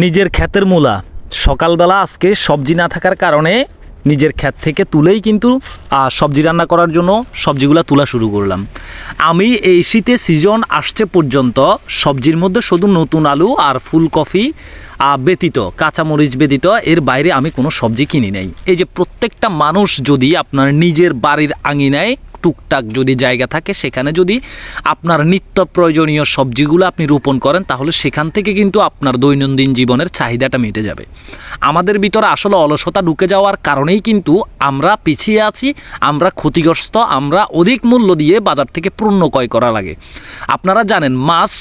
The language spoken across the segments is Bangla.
নিজের ক্ষেতের মূলা সকালবেলা আজকে সবজি না থাকার কারণে নিজের ক্ষেত থেকে তুলেই কিন্তু সবজি রান্না করার জন্য সবজিগুলো তোলা শুরু করলাম। আমি এই শীতে সিজন আসছে পর্যন্ত সবজির মধ্যে শুধু নতুন আলু আর ফুলকপি ব্যতীত, কাঁচামরিচ ব্যতীত এর বাইরে আমি কোনো সবজি কিনি নাই। এই যে প্রত্যেকটা মানুষ যদি আপনার নিজের বাড়ির আঙিনায় টুকটাক যদি জায়গা থাকে সেখানে যদি আপনার নিত্য প্রয়োজনীয় সবজিগুলো আপনি রোপণ করেন, তাহলে সেখান থেকে কিন্তু আপনার দৈনন্দিন জীবনের চাহিদাটা মিটে যাবে। আমাদের ভিতরে আসলে অলসতা ঢুকে যাওয়ার কারণেই কিন্তু আমরা পিছিয়ে আছি, আমরা ক্ষতিগ্রস্ত, আমরা অধিক মূল্য দিয়ে বাজার থেকে পণ্য ক্রয় করা লাগে। আপনারা জানেন মাছ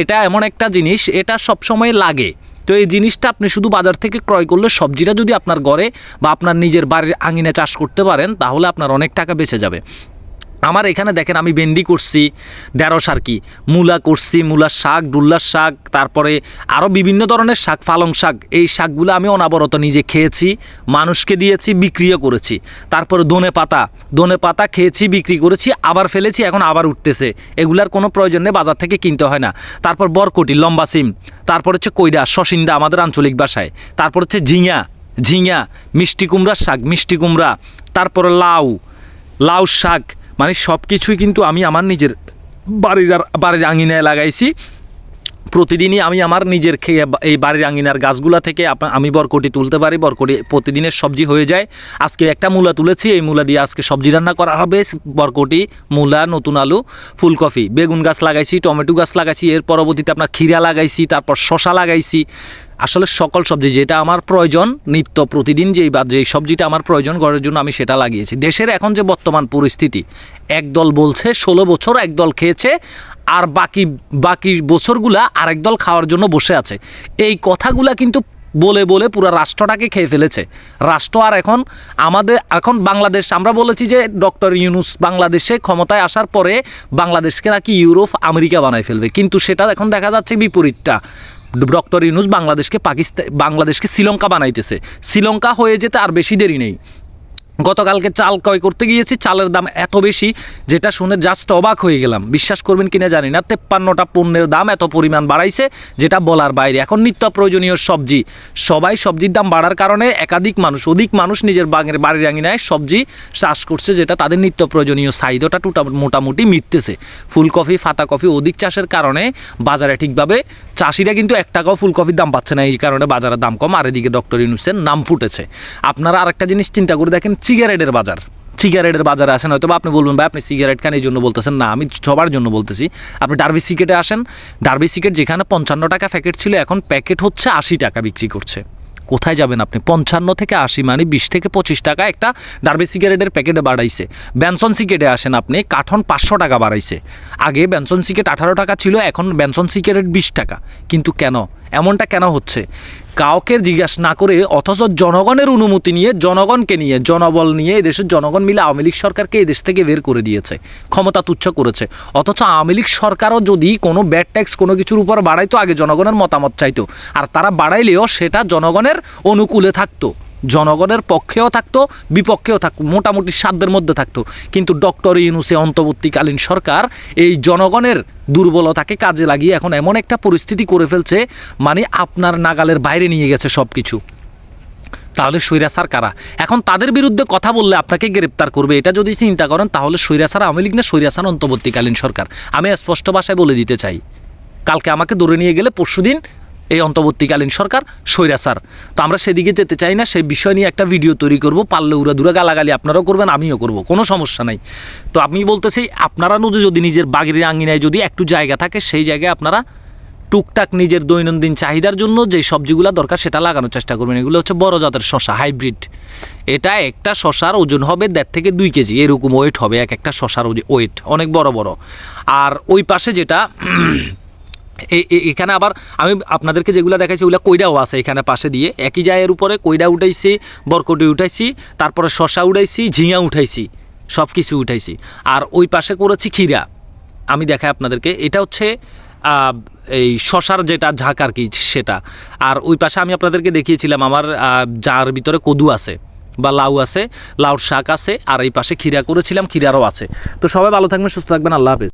এটা এমন একটা জিনিস, এটা সবসময় লাগে। তো এই জিনিসটা আপনি শুধু বাজার থেকে ক্রয় করলে, সবজিটা যদি আপনার ঘরে বা আপনার নিজের বাড়ির আঙিনে চাষ করতে পারেন, তাহলে আপনার অনেক টাকা বেঁচে যাবে। আমার এখানে দেখেন আমি ভেন্ডি করছি, ঢেঁড়স আর কি, মূলা করছি, মূলার শাক, ডুল্লার শাক, তারপরে আরও বিভিন্ন ধরনের শাক, পালং শাক। এই শাকগুলো আমি অনাবরত নিজে খেয়েছি, মানুষকে দিয়েছি, বিক্রিও করেছি। তারপরে ধনে পাতা খেয়েছি, বিক্রি করেছি, আবার ফেলেছি, এখন আবার উঠতেছে। এগুলার কোনো প্রয়োজন নেই, বাজার থেকে কিনতে হয় না। তারপর বরকটি, লম্বা সিম, তারপর হচ্ছে কইডা, শশিন্দা আমাদের আঞ্চলিক ভাষায়, তারপর হচ্ছে ঝিঙা, মিষ্টি কুমড়ার শাক, মিষ্টি কুমড়া, তারপরে লাউ শাক, মানে সব কিছুই কিন্তু আমি আমার নিজের বাড়ির আঙিনায় লাগাইছি। প্রতিদিনই আমি আমার নিজের এই বাড়ির আঙিনার গাছগুলা থেকে আমি বরকটি তুলতে পারি। বরকটি প্রতিদিনের সবজি হয়ে যায়। আজকে একটা মূলা তুলেছি, এই মূলা দিয়ে আজকে সবজি রান্না করা হবে। বরকটি, মূলা, নতুন আলু, ফুলকপি, বেগুন গাছ লাগাইছি, টমেটো গাছ লাগাইছি, এর পরবর্তীতে আপনার ক্ষীরা লাগাইছি, তারপর শশা লাগাইছি। আসলে সকল সবজি যেটা আমার প্রয়োজন, নিত্য প্রতিদিন যেই সবজিটা আমার প্রয়োজন ঘরের জন্য, আমি সেটা লাগিয়েছি। দেশের এখন যে বর্তমান পরিস্থিতি, একদল বলছে 16 বছর একদল খেয়েছে, আর বাকি বছরগুলা আরেক দল খাওয়ার জন্য বসে আছে। এই কথাগুলা কিন্তু বলে বলে পুরো রাষ্ট্রটাকে খেয়ে ফেলেছে। রাষ্ট্র আর এখন বাংলাদেশ, আমরা বলেছি যে ডক্টর ইউনূস বাংলাদেশে ক্ষমতায় আসার পরে বাংলাদেশকে নাকি ইউরোপ আমেরিকা বানায় ফেলবে, কিন্তু সেটা এখন দেখা যাচ্ছে বিপরীতটা। ডক্টর ইউনূস বাংলাদেশকে শ্রীলঙ্কা বানাইতেছে। শ্রীলঙ্কা হয়ে যেতে আর বেশি দেরি নেই। গতকালকে চাল ক্রয় করতে গিয়েছি, চালের দাম এত বেশি যেটা শুনে জাস্ট অবাক হয়ে গেলাম। বিশ্বাস করবেন কিনা জানি না, 53টা পণ্যের দাম এত পরিমাণ বাড়াইছে যেটা বলার বাইরে। এখন নিত্য প্রয়োজনীয় সবজির দাম বাড়ার কারণে অধিক মানুষ নিজের বাড়ির আঙিনায় সবজি চাষ করছে, যেটা তাদের নিত্য প্রয়োজনীয় চাহিদাটা মোটামুটি মিটতেছে। ফুলকপি, পাতাকপি অধিক চাষের কারণে বাজারে ঠিকভাবে চাষিরা কিন্তু 1 টাকাও ফুলকপির দাম পাচ্ছে না, এই কারণে বাজারের দাম কম। আর এদিকে ডক্টর ইউনূসের নাম ফুটেছে। আপনারা আরেকটা জিনিস চিন্তা করে দেখেন, সিগারেটের বাজারে আসেন, হয়তো বা আপনি বলবেন ভাই আপনি সিগারেট খান এই জন্য বলতেছেন। না, আমি সবার জন্য বলতেছি। আপনি ডার্বি সিগারেটে আসেন, ডার্বি সিগারেট যেখানে 55 টাকা প্যাকেট ছিল, এখন প্যাকেট হচ্ছে 80 টাকা বিক্রি করছে। কোথায় যাবেন আপনি? 55 থেকে 80, মানে 20 থেকে 25 টাকা একটা ডার্বি সিগারেটের প্যাকেটে বাড়াইছে। বেনসন সিগারেটে আসেন আপনি, কার্টন 500 টাকা বাড়াইছে। আগে বেনসন সিগারেট 18 টাকা ছিল, এখন বেনসন সিগারেট 20 টাকা। কিন্তু কেন এমনটা কেন হচ্ছে? কাউকে জিজ্ঞাসা না করে, অথচ জনগণের অনুমতি নিয়ে, জনগণকে নিয়ে, জনবল নিয়ে এই দেশের জনগণ মিলে আওয়ামী লীগ সরকারকে এই দেশ থেকে বের করে দিয়েছে, ক্ষমতা তুচ্ছ করেছে। অথচ আওয়ামী লীগ সরকারও যদি কোনো ব্যাড ট্যাক্স কোনো কিছুর উপর বাড়াইতো, আগে জনগণের মতামত চাইতো, আর তারা বাড়াইলেও সেটা জনগণের অনুকূলে থাকতো, জনগণের পক্ষেও থাকতো, বিপক্ষেও থাকতো, মোটামুটি সাধ্যের মধ্যে থাকতো। কিন্তু ডক্টর ইউনূসের অন্তর্বর্তীকালীন সরকার এই জনগণের দুর্বলতাকে কাজে লাগিয়ে এখন এমন একটা পরিস্থিতি করে ফেলছে, মানে আপনার নাগালের বাইরে নিয়ে গেছে সব কিছু। তাহলে স্বৈরাচার কারা? এখন তাদের বিরুদ্ধে কথা বললে আপনাকে গ্রেপ্তার করবে, এটা যদি চিন্তা করেন, তাহলে স্বৈরাচার আওয়ামী লীগ না স্বৈরাচার অন্তর্বর্তীকালীন সরকার? আমি স্পষ্ট ভাষায় বলে দিতে চাই, কালকে আমাকে ধরে নিয়ে গেলে পরশুদিন এই অন্তর্বর্তীকালীন সরকার স্বৈরাচার। তো আমরা সেদিকে যেতে চাই না। সেই বিষয় নিয়ে একটা ভিডিও তৈরি করব, পারলে উড়াদুরা গালাগালি আপনারাও করবেন, আমিও করব, কোনো সমস্যা নাই। তো আমি বলতেছি, আপনারা যদি নিজের বাড়ির আঙিনায় যদি একটু জায়গা থাকে, সেই জায়গায় আপনারা টুকটাক নিজের দৈনন্দিন চাহিদার জন্য যে সবজিগুলো দরকার সেটা লাগানোর চেষ্টা করবেন। এগুলো হচ্ছে বড় জাতের শশা, হাইব্রিড। এটা একটা শশার ওজন হবে 1.5 থেকে 2 কেজি, এরকম ওয়েট হবে একটা শশার ওয়েট, অনেক বড় বড়। আর ওই পাশে যেটা এখানে আবার আমি আপনাদেরকে যেগুলো দেখাইছি, ওগুলো কইডাও আছে এখানে পাশে দিয়ে। একই জায়গার উপরে কইডা উঠাইছি, বরকটি উঠাইছি, তারপরে শশা উঠাইছি, ঝিঙা উঠাইছি, সব কিছু উঠাইছি। আর ওই পাশে করেছি ক্ষীরা। আমি দেখাই আপনাদেরকে, এটা হচ্ছে এই শশার যেটা ঝাঁক আর কি, সেটা। আর ওই পাশে আমি আপনাদেরকে দেখিয়েছিলাম আমার যার ভিতরে কদু আছে বা লাউ আছে, লাউর শাক আছে, আর এই পাশে ক্ষীরা করেছিলাম, ক্ষীরারও আছে। তো সবাই ভালো থাকবেন, সুস্থ থাকবেন, আল্লাহ হাফেজ।